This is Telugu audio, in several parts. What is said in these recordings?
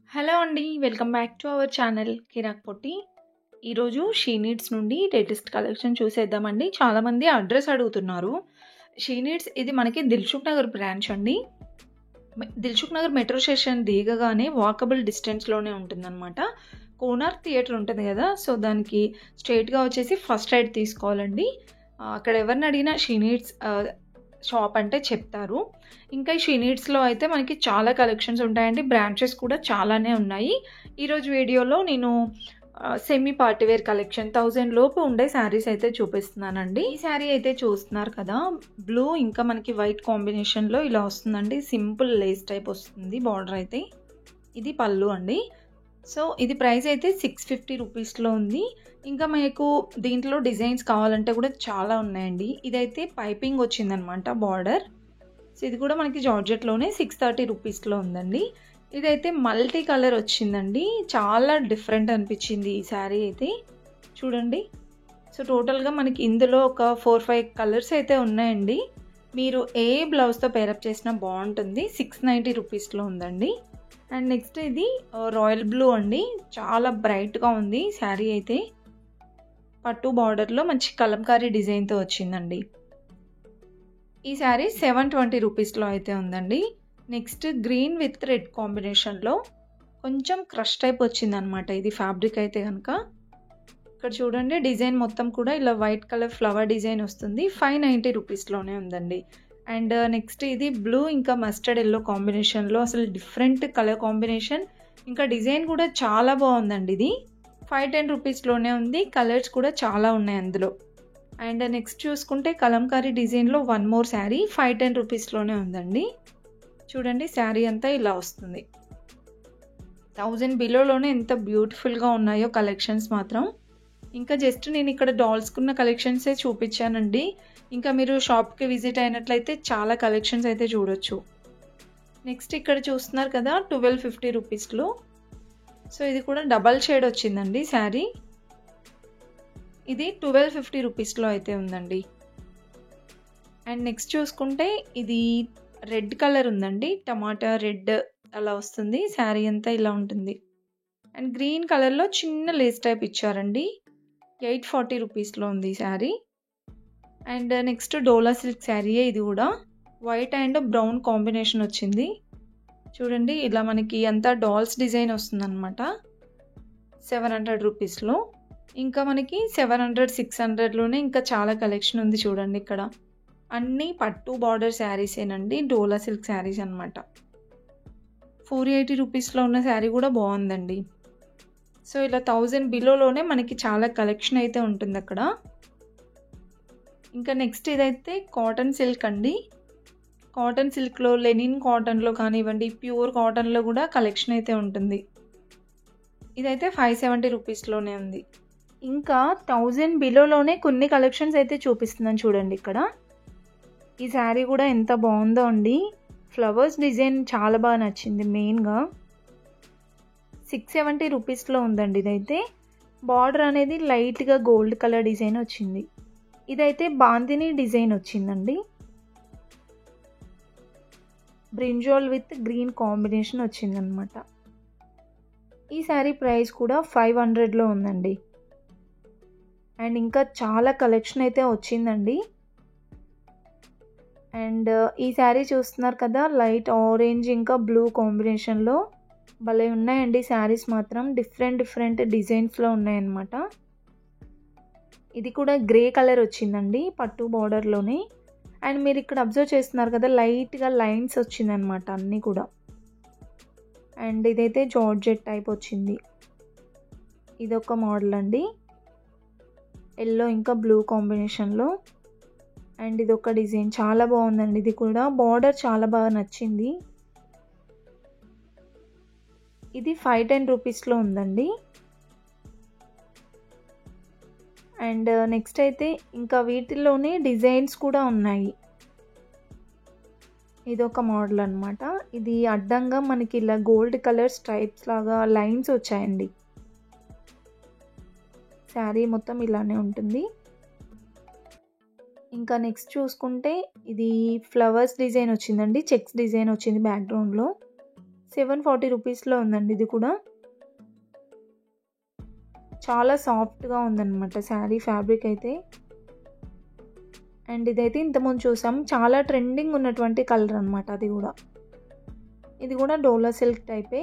హలో అండి. Welcome back to our channel Kiraak Potti. ఈరోజు షీ నీడ్స్ నుండి లేటెస్ట్ కలెక్షన్ చూసేద్దామండి. చాలామంది అడ్రస్ అడుగుతున్నారు. షీ నీడ్స్ ఇది మనకి దిల్సుఖ్ నగర్ బ్రాంచ్ అండి. దిల్సుఖ్ నగర్ మెట్రో స్టేషన్ దిగగానే వాకబుల్ డిస్టెన్స్‌లోనే ఉంటుందనమాట. కోనార్క్ థియేటర్ ఉంటుంది కదా! సో, దానికి స్ట్రెయిట్‌గా వచ్చేసి ఫస్ట్ రైట్ తీసుకోవాలండి. అక్కడ ఎవరిని అడిగినా షీ నీడ్స్ షాప్ అంటే చెప్తారు. ఇంకా ఈ షీ నీడ్స్‌లో అయితే మనకి చాలా కలెక్షన్స్ ఉంటాయండి. బ్రాంచెస్ కూడా చాలానే ఉన్నాయి. ఈరోజు వీడియోలో నేను సెమీ పార్టీ వేర్ కలెక్షన్ 1000 లోపు ఉండే శారీస్ అయితే చూపిస్తున్నానండి. ఈ శారీ అయితే చూస్తున్నారు కదా! బ్లూ ఇంకా మనకి వైట్ కాంబినేషన్‌లో ఇలా వస్తుందండి. సింపుల్ లేస్ టైప్ వస్తుంది బార్డర్ అయితే. ఇది పళ్ళు అండి. సో, ఇది ప్రైస్ అయితే 650 రూపీస్‌లో ఉంది. ఇంకా మీకు దీంట్లో డిజైన్స్ కావాలంటే కూడా చాలా ఉన్నాయండి. ఇదైతే పైపింగ్ వచ్చిందనమాట బార్డర్. సో, ఇది కూడా మనకి జార్జెట్‌లోనే 630 రూపీస్‌లో ఉందండి. ఇదైతే మల్టీ కలర్ వచ్చిందండి. చాలా డిఫరెంట్ అనిపించింది ఈ శారీ అయితే. చూడండి. సో, టోటల్‌గా మనకి ఇందులో ఒక 4, 5 కలర్స్ అయితే ఉన్నాయండి. మీరు ఏ బ్లౌజ్‌తో పేరప్ చేసినా బాగుంటుంది. 690 రూపీస్‌లో ఉందండి. అండ్ నెక్స్ట్ ఇది రాయల్ బ్లూ అండి. చాలా బ్రైట్‌గా ఉంది శారీ అయితే. పట్టు బార్డర్‌లో మంచి కలంకారీ డిజైన్‌తో వచ్చిందండి. ఈ శారీ 720 రూపీస్‌లో అయితే ఉందండి. నెక్స్ట్ గ్రీన్ విత్ రెడ్ కాంబినేషన్‌లో కొంచెం క్రష్ టైప్ వచ్చిందనమాట ఇది ఫ్యాబ్రిక్ అయితే గనక. ఇక్కడ చూడండి డిజైన్ మొత్తం కూడా ఇలా వైట్ కలర్ ఫ్లవర్ డిజైన్ వస్తుంది. 590 రూపీస్‌లోనే ఉందండి. అండ్ నెక్స్ట్ ఇది బ్లూ ఇంకా మస్టర్డ్ యెల్లో కాంబినేషన్‌లో అసలు డిఫరెంట్ కలర్ కాంబినేషన్. ఇంకా డిజైన్ కూడా చాలా బాగుందండి ఇది. 510 రూపీస్‌లోనే ఉంది. కలర్స్ కూడా చాలా ఉన్నాయి అందులో. అండ్ నెక్స్ట్ చూసుకుంటే కలంకారీ డిజైన్‌లో వన్ మోర్ శారీ 510 రూపీస్‌లోనే ఉందండి. చూడండి శారీ అంతా ఇలా వస్తుంది. 1000 బిలోలోనే ఎంత బ్యూటిఫుల్‌గా ఉన్నాయో కలెక్షన్స్ మాత్రం. ఇంకా జస్ట్ నేను ఇక్కడ డాల్స్‌కున్న కలెక్షన్సే చూపించానండి. ఇంకా మీరు షాప్‌కి విజిట్ అయినట్లయితే చాలా కలెక్షన్స్ అయితే చూడొచ్చు. నెక్స్ట్ ఇక్కడ చూస్తున్నారు కదా 1250 రూపీస్‌లో. సో, ఇది కూడా డబల్ షేడ్ వచ్చిందండి శారీ. ఇది 1250 రూపీస్‌లో అయితే ఉందండి. అండ్ నెక్స్ట్ చూసుకుంటే ఇది రెడ్ కలర్ ఉందండి. టమాటా రెడ్ అలా వస్తుంది. శారీ అంతా ఇలా ఉంటుంది. అండ్ గ్రీన్ కలర్‌లో చిన్న లేస్ టైప్ ఇచ్చారండి. 840 రూపీస్‌లో ఉంది ఈ sari. And next Dola silk శారీయే ఇది కూడా. వైట్ అండ్ బ్రౌన్ కాంబినేషన్ వచ్చింది. చూడండి ఇలా మనకి అంతా డాల్స్ డిజైన్ వస్తుందన్నమాట. 700 రూపీస్‌లో. ఇంకా మనకి 700, 600లోనే ఇంకా చాలా కలెక్షన్ ఉంది చూడండి ఇక్కడ. అన్నీ పట్టు బార్డర్ శారీసేనండి. డోలా సిల్క్ శారీస్ అనమాట. 480 రూపీస్‌లో ఉన్న శారీ కూడా బాగుందండి. సో, ఇలా 1000 బిలోలోనే మనకి చాలా కలెక్షన్ అయితే ఉంటుంది అక్కడ. ఇంకా నెక్స్ట్ ఇదైతే కాటన్ సిల్క్ అండి. కాటన్ సిల్క్‌లో లెనిన్ కాటన్‌లో కానివ్వండి, ప్యూర్ కాటన్‌లో కూడా కలెక్షన్ అయితే ఉంటుంది. ఇదైతే 570 రూపీస్‌లోనే ఉంది. ఇంకా 1000 బిలోలోనే కొన్ని కలెక్షన్స్ అయితే చూపిస్తున్నాను చూడండి ఇక్కడ. ఈ శారీ కూడా ఎంత బాగుందో అండి. ఫ్లవర్స్ డిజైన్ చాలా బాగా నచ్చింది మెయిన్‌గా. 670 రూపీస్‌లో ఉందండి ఇదైతే. బార్డర్ అనేది లైట్‌గా గోల్డ్ కలర్ డిజైన్ వచ్చింది. ఇదైతే బాందిని డిజైన్ వచ్చిందండి. బ్రింజాల్ విత్ గ్రీన్ కాంబినేషన్ వచ్చిందనమాట. ఈ శారీ ప్రైస్ కూడా 500లో ఉందండి. అండ్ ఇంకా చాలా కలెక్షన్ అయితే వచ్చిందండి. అండ్ ఈ శారీ చూస్తున్నారు కదా లైట్ ఆరెంజ్ ఇంకా బ్లూ కాంబినేషన్లో భలే ఉన్నాయండి శారీస్ మాత్రం. డిఫరెంట్ డిజైన్స్లో ఉన్నాయన్నమాట. ఇది కూడా గ్రే కలర్ వచ్చిందండి పట్టు బార్డర్లోనే. అండ్ మీరు ఇక్కడ అబ్జర్వ్ చేస్తున్నారు కదా లైట్గా లైన్స్ వచ్చిందనమాట అన్నీ కూడా. అండ్ ఇదైతే జార్జెట్ టైప్ వచ్చింది. ఇదొక మోడల్ అండి. ఎల్లో ఇంకా బ్లూ కాంబినేషన్లో. అండ్ ఇదొక డిజైన్ చాలా బాగుందండి. ఇది కూడా బార్డర్ చాలా బాగా నచ్చింది. ఇది 510 రూపీస్లో ఉందండి. అండ్ నెక్స్ట్ అయితే ఇంకా వీటిల్లోనే డిజైన్స్ కూడా ఉన్నాయి. ఇదొక మోడల్ అనమాట. ఇది అడ్డంగా మనకి ఇలా గోల్డ్ కలర్ స్ట్రైప్స్ లాగా లైన్స్ వచ్చాయండి. శారీ మొత్తం ఇలానే ఉంటుంది. ఇంకా నెక్స్ట్ చూసుకుంటే ఇది ఫ్లవర్స్ డిజైన్ వచ్చిందండి. చెక్స్ డిజైన్ వచ్చింది బ్యాక్గ్రౌండ్లో. 740 రూపీస్లో ఉందండి. ఇది కూడా చాలా సాఫ్ట్గా ఉందన్నమాట శారీ ఫ్యాబ్రిక్ అయితే. అండ్ ఇదైతే ఇంతకుముందు చూసాం, చాలా ట్రెండింగ్ ఉన్నటువంటి కలర్ అనమాట. ఇది కూడా డోలా సిల్క్ టైపే.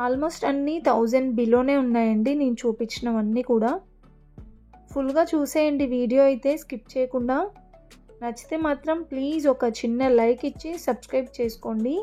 ఆల్మోస్ట్ అన్నీ 1000 బిలోనే ఉన్నాయండి నేను చూపించినవన్నీ కూడా. ఫుల్గా చూసేయండి వీడియో అయితే, స్కిప్ చేయకుండా. నచ్చితే మాత్రం ప్లీజ్ ఒక చిన్న లైక్ ఇచ్చి సబ్స్క్రైబ్ చేసుకోండి.